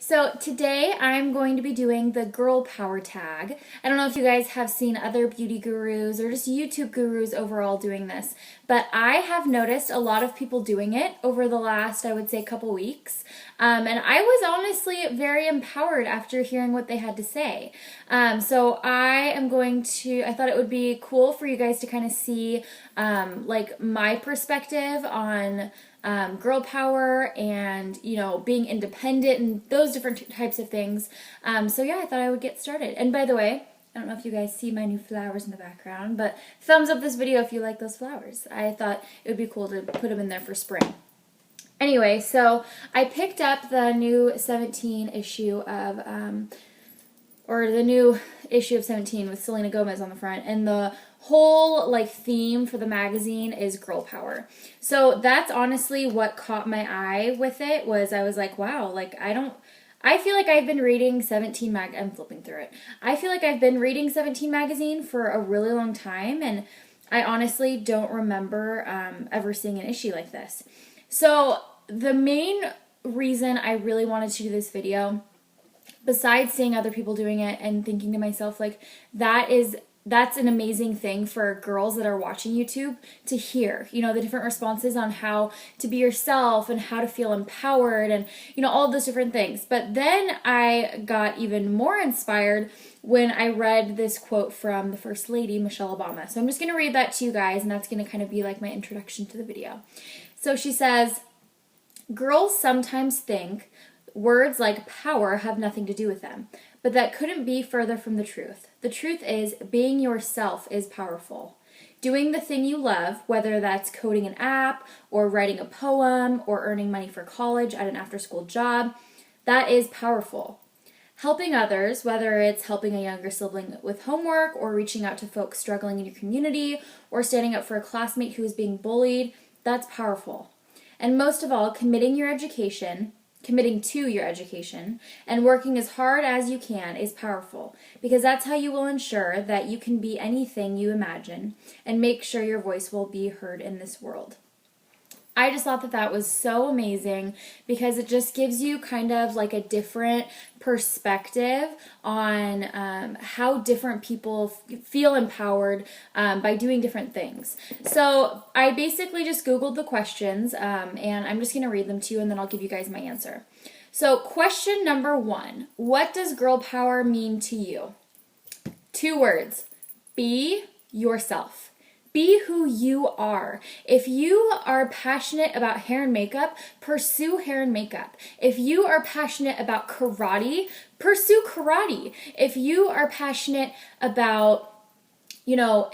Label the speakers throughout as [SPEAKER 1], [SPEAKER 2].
[SPEAKER 1] So today I'm going to be doing the girl power tag. I don't know if you guys have seen other beauty gurus or just YouTube gurus overall doing this, but I have noticed a lot of people doing it over the last, I would say, couple weeks. And I was honestly very empowered after hearing what they had to say. So I thought it would be cool for you guys to kind of see like my perspective on girl power and, being independent and those different types of things. So yeah, I thought I would get started. And by the way, I don't know if you guys see my new flowers in the background, but thumbs up this video if you like those flowers. I thought it would be cool to put them in there for spring. Anyway, so I picked up the new 17 issue of, the new issue of 17 with Selena Gomez on the front, and the whole theme for the magazine is girl power. So that's honestly what caught my eye with it. I was like, wow, I feel like I've been reading 17 I'm flipping through it. I feel like I've been reading 17 magazine for a really long time, and I honestly don't remember ever seeing an issue like this. So the main reason I really wanted to do this video, besides seeing other people doing it and thinking to myself, that's an amazing thing for girls that are watching YouTube to hear, the different responses on how to be yourself and how to feel empowered and, all of those different things. But then I got even more inspired when I read this quote from the First Lady, Michelle Obama. So I'm just going to read that to you guys, and that's going to kind of be like my introduction to the video. So she says, "Girls sometimes think words like power have nothing to do with them, but that couldn't be further from the truth. The truth is, being yourself is powerful. Doing the thing you love, whether that's coding an app, or writing a poem, or earning money for college at an after-school job, that is powerful. Helping others, whether it's helping a younger sibling with homework, or reaching out to folks struggling in your community, or standing up for a classmate who is being bullied, that's powerful. And most of all, committing to your education, and working as hard as you can is powerful, because that's how you will ensure that you can be anything you imagine and make sure your voice will be heard in this world." I just thought that was so amazing, because it just gives you kind of like a different perspective on how different people feel empowered by doing different things. So I basically just Googled the questions, and I'm just going to read them to you, and then I'll give you guys my answer. So question number 1, what does girl power mean to you? 2 words: be yourself. Be who you are. If you are passionate about hair and makeup, pursue hair and makeup. If you are passionate about karate, pursue karate. If you are passionate about,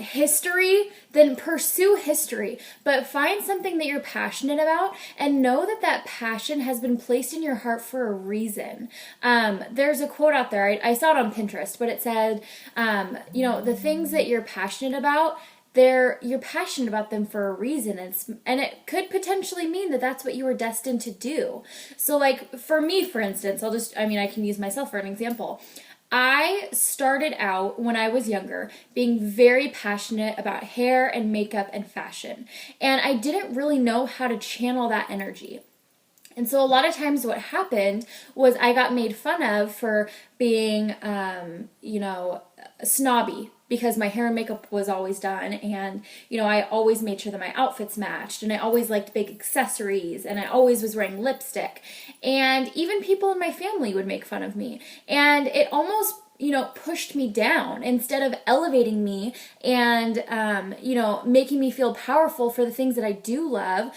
[SPEAKER 1] history, then pursue history. But find something that you're passionate about and know that passion has been placed in your heart for a reason. There's a quote out there, I saw it on Pinterest, but it said, the things that you're passionate about, you're passionate about them for a reason, and it could potentially mean that that's what you were destined to do. So for me, for instance, I can use myself for an example. I started out when I was younger being very passionate about hair and makeup and fashion, and I didn't really know how to channel that energy. And so a lot of times what happened was I got made fun of for being, snobby, because my hair and makeup was always done, and, I always made sure that my outfits matched, and I always liked big accessories, and I always was wearing lipstick. And even people in my family would make fun of me. And it almost pushed me down instead of elevating me and, making me feel powerful for the things that I do love.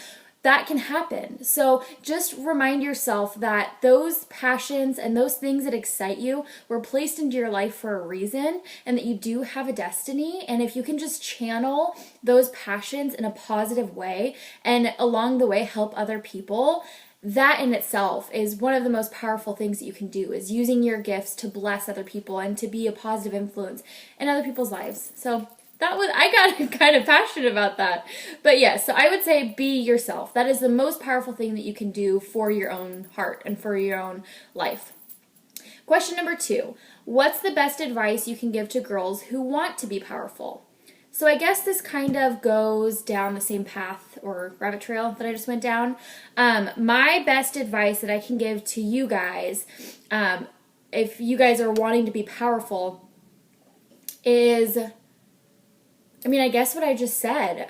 [SPEAKER 1] That can happen. So just remind yourself that those passions and those things that excite you were placed into your life for a reason, and that you do have a destiny. And if you can just channel those passions in a positive way and along the way help other people, that in itself is one of the most powerful things that you can do, is using your gifts to bless other people and to be a positive influence in other people's lives. So I got kind of passionate about that. But yes, so I would say be yourself. That is the most powerful thing that you can do for your own heart and for your own life. Question number 2, what's the best advice you can give to girls who want to be powerful? So I guess this kind of goes down the same path or rabbit trail that I just went down. My best advice that I can give to you guys, if you guys are wanting to be powerful, is, I mean, I guess what I just said,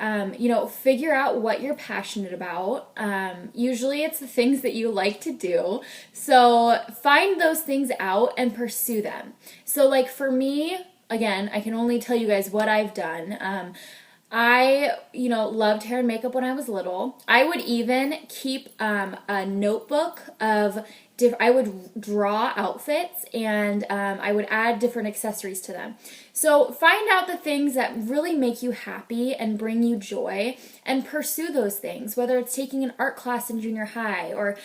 [SPEAKER 1] figure out what you're passionate about. Usually it's the things that you like to do. So find those things out and pursue them. So like for me, again, I can only tell you guys what I've done. I loved hair and makeup when I was little. I would even keep a notebook of I would draw outfits and I would add different accessories to them. So find out the things that really make you happy and bring you joy and pursue those things, whether it's taking an art class in junior high or,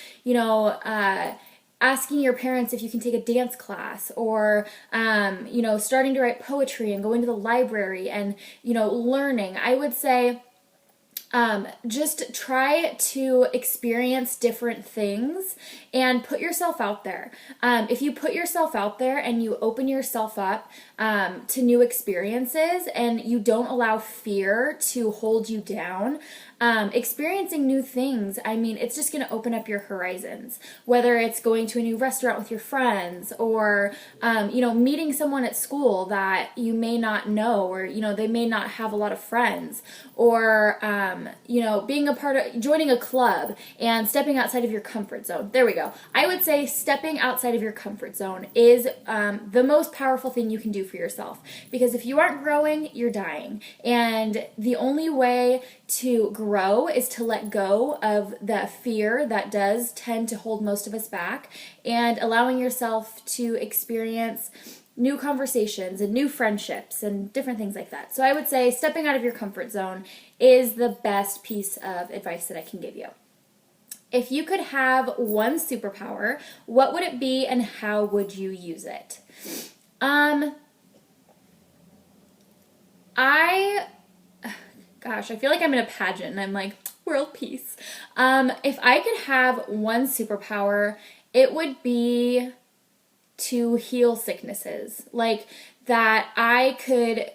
[SPEAKER 1] asking your parents if you can take a dance class or, starting to write poetry and going to the library and, learning. I would say just try to experience different things and put yourself out there. If you put yourself out there and you open yourself up to new experiences and you don't allow fear to hold you down, experiencing new things, I mean, it's just going to open up your horizons. Whether it's going to a new restaurant with your friends or, meeting someone at school that you may not know or, they may not have a lot of friends or, being joining a club and stepping outside of your comfort zone. There we go. I would say stepping outside of your comfort zone is the most powerful thing you can do for yourself. Because if you aren't growing, you're dying. And the only way to grow is to let go of that fear that does tend to hold most of us back and allowing yourself to experience new conversations and new friendships and different things like that. So I would say stepping out of your comfort zone is the best piece of advice that I can give you. If you could have one superpower, what would it be and how would you use it? I feel like I'm in a pageant and I'm like, world peace. If I could have one superpower, it would be to heal sicknesses. Like that I could,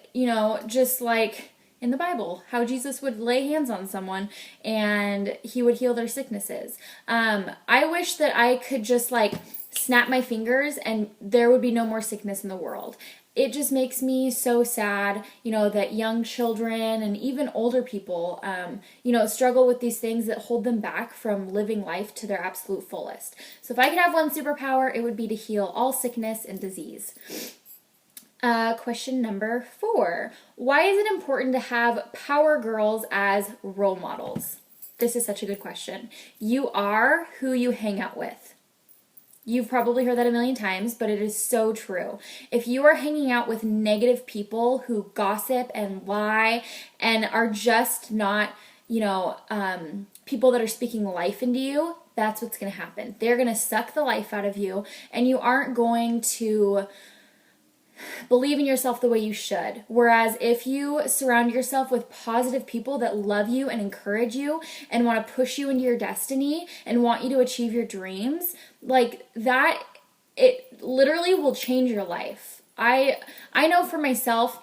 [SPEAKER 1] just like in the Bible, how Jesus would lay hands on someone and he would heal their sicknesses. I wish that I could just like snap my fingers and there would be no more sickness in the world. It just makes me so sad, that young children and even older people, struggle with these things that hold them back from living life to their absolute fullest. So if I could have one superpower, it would be to heal all sickness and disease. Question number 4. Why is it important to have power girls as role models? This is such a good question. You are who you hang out with. You've probably heard that a million times, but it is so true. If you are hanging out with negative people who gossip and lie and are just not, people that are speaking life into you, that's what's going to happen. They're going to suck the life out of you, and you aren't going to believe in yourself the way you should. Whereas if you surround yourself with positive people that love you and encourage you and want to push you into your destiny and want you to achieve your dreams, like that, it literally will change your life. I know for myself,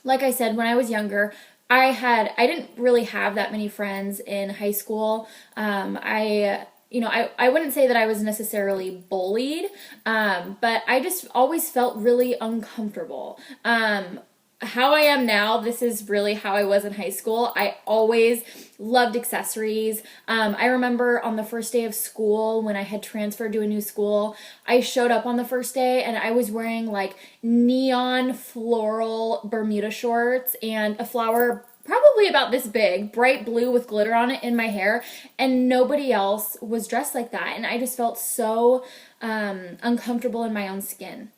[SPEAKER 1] like I said, when I was younger, I didn't really have that many friends in high school. I wouldn't say that I was necessarily bullied, but I just always felt really uncomfortable. How I am now, this is really how I was in high school. I always loved accessories. I remember on the first day of school when I had transferred to a new school, I showed up on the first day and I was wearing like neon floral Bermuda shorts and a flower probably about this big, bright blue with glitter on it in my hair, and nobody else was dressed like that. And I just felt so uncomfortable in my own skin.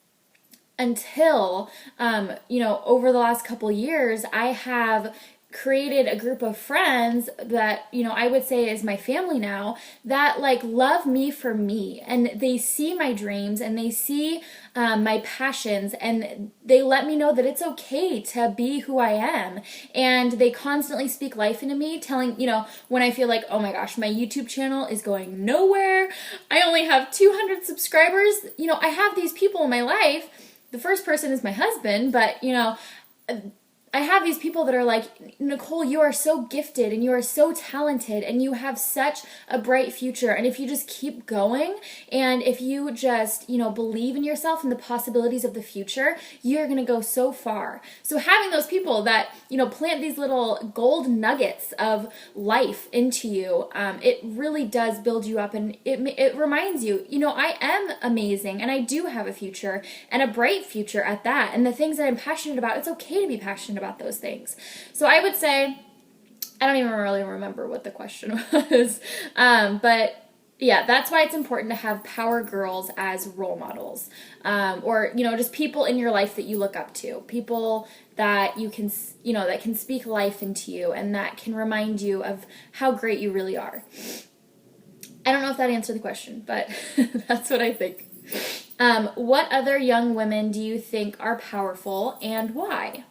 [SPEAKER 1] Until, over the last couple years, I have created a group of friends that, I would say is my family now, that like love me for me, and they see my dreams and they see my passions, and they let me know that it's okay to be who I am. And they constantly speak life into me, telling, when I feel like, oh my gosh, my YouTube channel is going nowhere, I only have 200 subscribers, I have these people in my life. The first person is my husband, but, I have these people that are like, Nicole, you are so gifted and you are so talented and you have such a bright future. And if you just keep going and if you just, believe in yourself and the possibilities of the future, you're going to go so far. So having those people that, plant these little gold nuggets of life into you, it really does build you up, and it reminds you, I am amazing and I do have a future and a bright future at that. And the things that I'm passionate about, it's okay to be passionate about those things. So I would say, I don't even really remember what the question was, but yeah, that's why it's important to have power girls as role models, or just people in your life that you look up to, people that you can, that can speak life into you and that can remind you of how great you really are. I don't know if that answered the question, but that's what I think. What other young women do you think are powerful and why?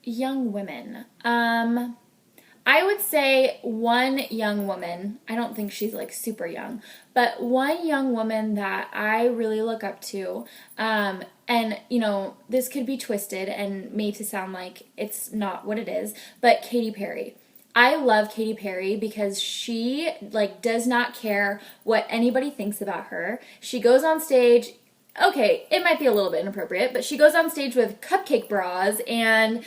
[SPEAKER 1] Young women. I would say one young woman, I don't think she's like super young, but one young woman that I really look up to, and this could be twisted and made to sound like it's not what it is, but Katy Perry. I love Katy Perry because she does not care what anybody thinks about her. She goes on stage, okay, it might be a little bit inappropriate, but she goes on stage with cupcake bras and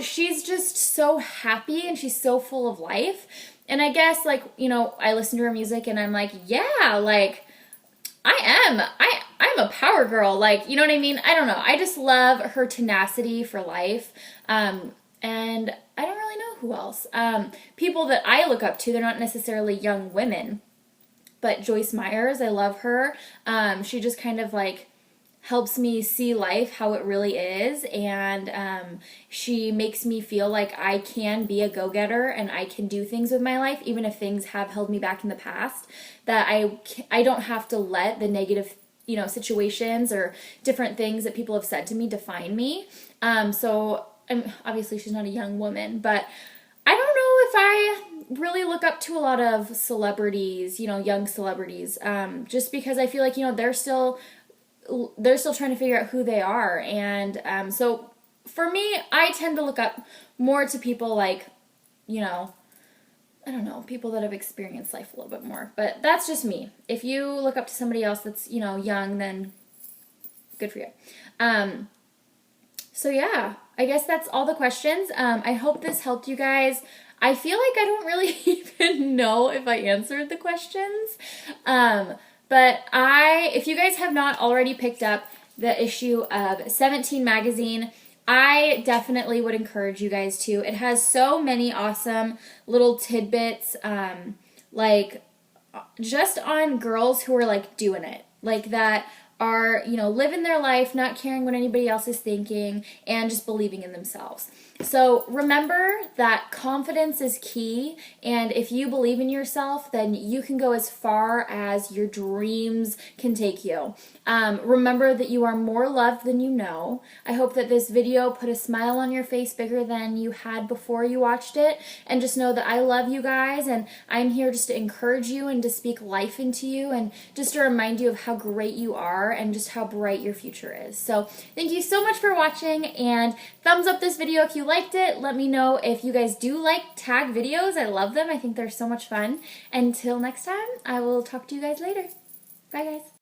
[SPEAKER 1] she's just so happy and she's so full of life. And I guess I listen to her music and I'm like, yeah, I'm a power girl. You know what I mean? I don't know. I just love her tenacity for life. And I don't really know who else. People that I look up to, they're not necessarily young women, but Joyce Myers, I love her. She just kind of helps me see life how it really is, and she makes me feel like I can be a go-getter and I can do things with my life, even if things have held me back in the past, that I don't have to let the negative situations or different things that people have said to me define me. So obviously she's not a young woman, but I don't know if I really look up to a lot of celebrities, young celebrities, just because I feel like, they're still trying to figure out who they are. And so for me, I tend to look up more to people I don't know, people that have experienced life a little bit more. But that's just me. If you look up to somebody else that's, young, then good for you. So yeah, I guess that's all the questions. I hope this helped you guys. I feel like I don't really even know if I answered the questions. But if you guys have not already picked up the issue of 17 magazine, I definitely would encourage you guys to. It has so many awesome little tidbits, just on girls who are doing it, that are, living their life, not caring what anybody else is thinking, and just believing in themselves. So remember that confidence is key, and if you believe in yourself, then you can go as far as your dreams can take you. Remember that you are more loved than you know. I hope that this video put a smile on your face bigger than you had before you watched it, and just know that I love you guys, and I'm here just to encourage you and to speak life into you, and just to remind you of how great you are and just how bright your future is. So thank you so much for watching, and thumbs up this video if you liked it. Let me know if you guys do like tag videos. I love them. I think they're so much fun. Until next time, I will talk to you guys later. Bye, guys.